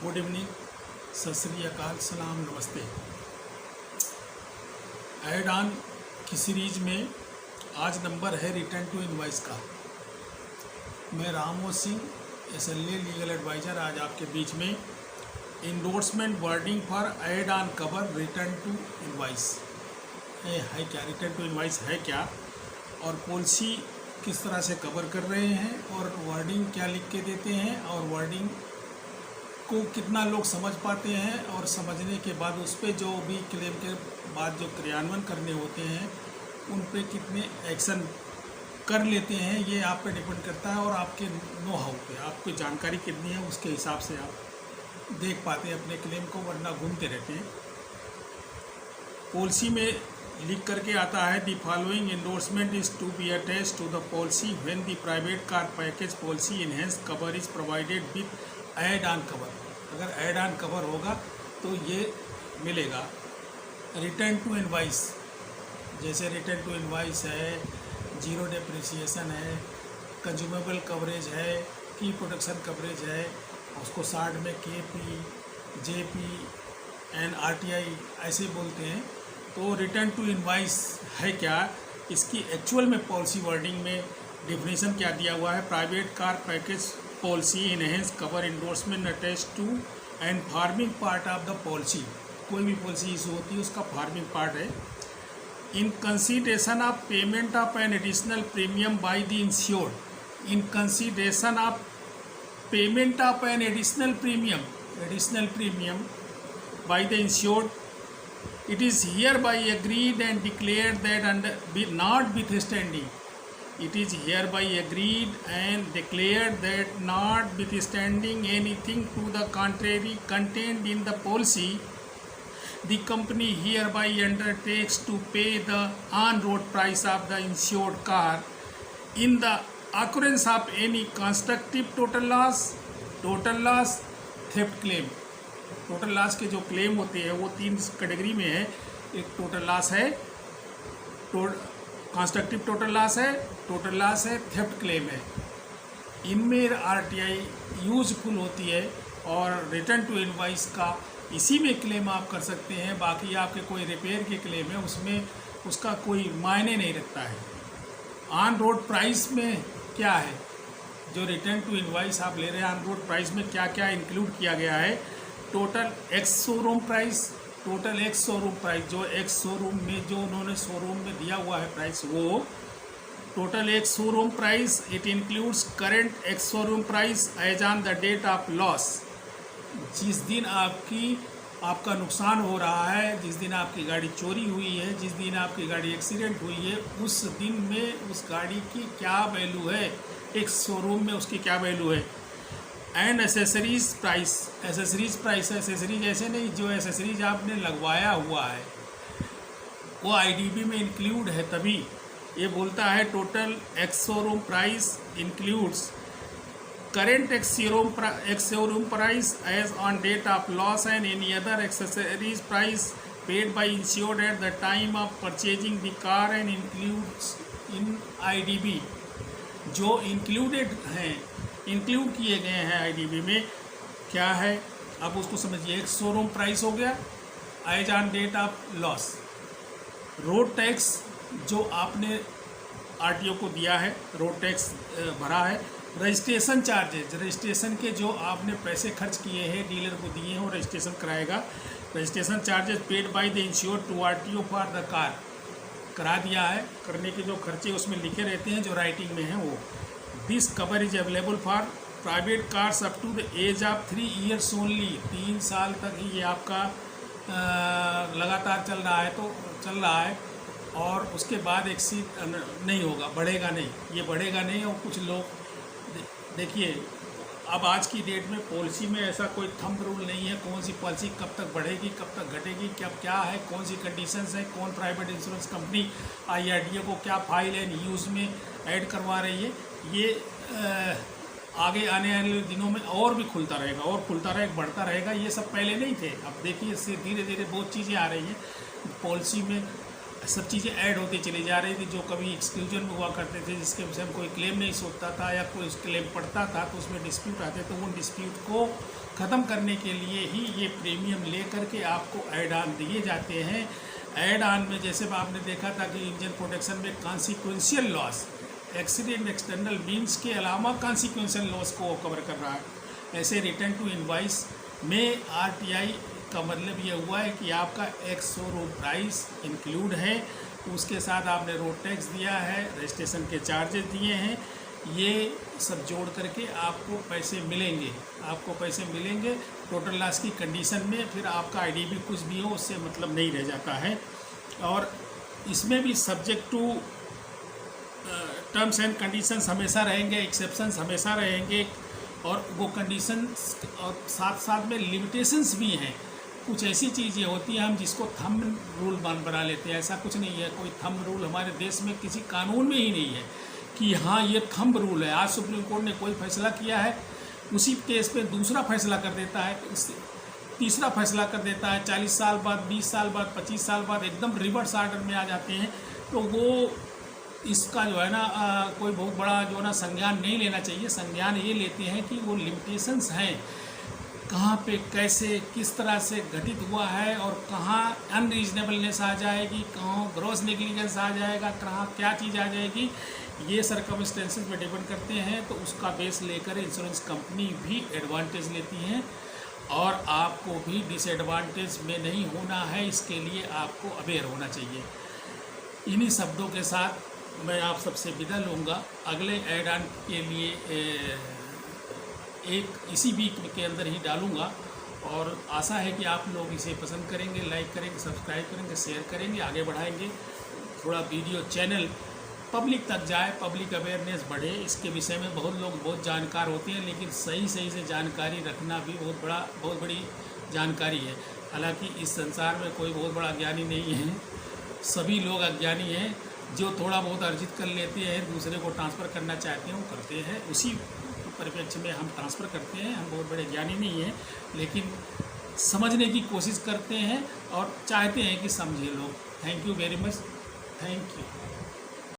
Good evening, सत श्री अकाल, सलाम, नमस्ते। ऐड ऑन की सीरीज में आज नंबर है रिटर्न टू इनवॉइस का। मैं रामो सिंह, SLA लीगल एडवाइज़र, आज आपके बीच में endorsement wording for add on cover return to invoice है क्या, रिटर्न टू इनवॉइस है क्या, और पॉलिसी किस तरह से कवर कर रहे हैं, और वर्डिंग क्या लिख के देते हैं, और वर्डिंग को कितना लोग समझ पाते हैं, और समझने के बाद उस पर जो भी क्लेम के बाद जो क्रियान्वयन करने होते हैं उन पे कितने एक्शन कर लेते हैं, ये आप पे डिपेंड करता है। और आपके नो हाउ पे, आपकी जानकारी कितनी है उसके हिसाब से आप देख पाते हैं अपने क्लेम को, वरना घूमते रहते हैं। पॉलिसी में लिख करके आता है the following endorsement is to be attached to the policy when the private car package policy enhance cover is provided with add on cover. अगर ऐड ऑन कवर होगा तो ये मिलेगा। रिटर्न टू इनवॉइस, जैसे रिटर्न टू इनवॉइस है, zero depreciation है, consumable coverage है, की प्रोडक्शन कवरेज है, उसको शार्ट में KP, JP एंड RTI ऐसे बोलते हैं। तो रिटर्न टू इनवॉइस है क्या, इसकी एक्चुअल में पॉलिसी वर्डिंग में डिफिनेशन क्या दिया हुआ है। Private car package policy enhance cover endorsement attach to and forming part of the policy. कोई भी पॉलिसी इशू होती है उसका फार्मिंग पार्ट है। In consideration of payment of an additional premium by the insured, in consideration of payment of an additional premium by the insured, it is hereby agreed and declared that notwithstanding, it is hereby agreed and declared that notwithstanding anything to the contrary contained in the policy, the company hereby undertakes to pay the on-road price of the insured car in the occurrence of any constructive total loss, theft claim। Total loss के जो claim होते हैं वो 3 category में है। एक total loss है, constructive total loss है, थेफ्ट क्लेम है। इनमें RTI यूजफुल होती है, और रिटर्न टू इनवॉइस का इसी में क्लेम आप कर सकते हैं। बाकी आपके कोई रिपेयर के क्लेम है उसमें उसका कोई मायने नहीं रखता है। ऑन रोड प्राइस में क्या है, जो रिटर्न टू इनवॉइस आप ले रहे हैं, ऑन रोड प्राइस में क्या क्या इंक्लूड किया गया है। टोटल एक्स शोरूम प्राइस, जो एक्स शोरूम में जो उन्होंने शोरूम में दिया हुआ है प्राइस, वो total ex showroom price. It includes current ex showroom price as on the date of loss. जिस दिन आपका नुकसान हो रहा है, जिस दिन आपकी गाड़ी चोरी हुई है, जिस दिन आपकी गाड़ी एक्सीडेंट हुई है, उस दिन में उस गाड़ी की क्या वैल्यू है, एक्स शोरूम में उसकी क्या वैल्यू है। एंड एसेसरीज प्राइस, एसेसरीज ऐसे नहीं, जो एसेसरीज आपने लगवाया हुआ है वो IDB में इंक्लूड है। तभी ये बोलता है total ex showroom price includes current ex showroom price as on date of loss and any other accessories price paid by insured at the time of purchasing the car and includes in IDB। जो include किए गए हैं IDB में क्या है, अब उसको समझिए। एक शोरूम प्राइस हो गया as on date of loss. Road tax जो आपने RTO को दिया है, रोड टैक्स भरा है। रजिस्ट्रेशन चार्जेज, रजिस्ट्रेशन के जो आपने पैसे खर्च किए हैं, डीलर को दिए हैं और रजिस्ट्रेशन कराएगा। Registration charges paid by the insured to RTO for the car, करा दिया है। करने के जो खर्चे उसमें लिखे रहते हैं, जो राइटिंग में है वो। This cover is available for private cars up to the age of 3 years only. 3 साल तक ही ये आपका लगातार चल रहा है, और उसके बाद एक्सीड नहीं होगा, बढ़ेगा नहीं, ये बढ़ेगा नहीं। और कुछ लोग देखिए, अब आज की डेट में पॉलिसी में ऐसा कोई थंब रूल नहीं है, कौन सी पॉलिसी कब तक बढ़ेगी, कब तक घटेगी, क्या है, कौन सी कंडीशंस है, कौन प्राइवेट इंश्योरेंस कंपनी IRDA को क्या फाइल एंड यूज़ में ऐड करवा रही है। ये आगे आने वाले दिनों में और भी खुलता रहेगा, बढ़ता रहेगा। ये सब पहले नहीं थे, अब देखिए इससे धीरे धीरे बहुत चीज़ें आ रही हैं पॉलिसी में। सब चीज़ें ऐड होती चली जा रही थी, जो कभी एक्सक्लूजन में हुआ करते थे, जिसके विषय में कोई क्लेम नहीं सोचता था या कोई क्लेम पड़ता था तो उसमें डिस्प्यूट आते, तो उन डिस्प्यूट को ख़त्म करने के लिए ही ये प्रीमियम ले करके आपको ऐड ऑन दिए जाते हैं। ऐड ऑन में जैसे आपने देखा था कि इंजन प्रोटेक्शन में consequential loss, accident external means के अलावा कॉन्सिक्वेंशियल लॉस को कवर कर रहा है। ऐसे रिटर्न टू इनवॉइस में RTI का मतलब ये हुआ है कि आपका एक्स शोरूम प्राइस इंक्लूड है, उसके साथ आपने रोड टैक्स दिया है, रजिस्ट्रेशन के चार्जेस दिए हैं, ये सब जोड़ करके आपको पैसे मिलेंगे टोटल लॉस की कंडीशन में। फिर आपका IDV कुछ भी हो उससे मतलब नहीं रह जाता है। और इसमें भी subject to terms and conditions हमेशा रहेंगे, एक्सेप्शंस हमेशा रहेंगे, और वो कंडीशंस और साथ साथ में लिमिटेशंस भी हैं। कुछ ऐसी चीज़ें होती हैं हम जिसको थंब रूल बना लेते हैं, ऐसा कुछ नहीं है। कोई थंब रूल हमारे देश में किसी कानून में ही नहीं है कि हाँ ये थंब रूल है। आज सुप्रीम कोर्ट ने कोई फैसला किया है, उसी केस पे दूसरा फैसला कर देता है, तीसरा फैसला कर देता है, 40 साल बाद, 20 साल बाद, 25 साल बाद एकदम रिवर्स ऑर्डर में आ जाते हैं। तो वो इसका जो है ना कोई बहुत बड़ा जो है ना संज्ञान नहीं लेना चाहिए। संज्ञान ये लेते हैं कि वो लिमिटेशंस हैं, कहाँ पे कैसे किस तरह से घटित हुआ है, और कहाँ अनरीजनेबलनेस आ जाएगी, कहाँ ग्रॉस नेग्लिजेंस आ जाएगा, कहाँ क्या चीज़ आ जाएगी, ये सर्कमस्टेंसेस पे डिपेंड करते हैं। तो उसका बेस लेकर इंश्योरेंस कंपनी भी एडवांटेज लेती हैं, और आपको भी डिसएडवांटेज में नहीं होना है, इसके लिए आपको अवेयर होना चाहिए। इन्हीं शब्दों के साथ मैं आप सबसे विदा लूँगा। अगले ऐड ऑन के लिए एक इसी वीक के अंदर ही डालूँगा, और आशा है कि आप लोग इसे पसंद करेंगे, लाइक करेंगे, सब्सक्राइब करेंगे, शेयर करेंगे, आगे बढ़ाएंगे। थोड़ा वीडियो चैनल पब्लिक तक जाए, पब्लिक अवेयरनेस बढ़े। इसके विषय में बहुत लोग बहुत जानकार होते हैं, लेकिन सही से जानकारी रखना भी बहुत बड़ी जानकारी है। हालांकि इस संसार में कोई बहुत बड़ा ज्ञानी नहीं है, सभी लोग अज्ञानी हैं। जो थोड़ा बहुत अर्जित कर लेते हैं, दूसरे को ट्रांसफ़र करना चाहते हैं, वो करते हैं। उसी परिप्रेक्ष्य में हम ट्रांसफ़र करते हैं। हम बहुत बड़े ज्ञानी नहीं हैं, लेकिन समझने की कोशिश करते हैं और चाहते हैं कि समझे लोग। Thank you very much. Thank you.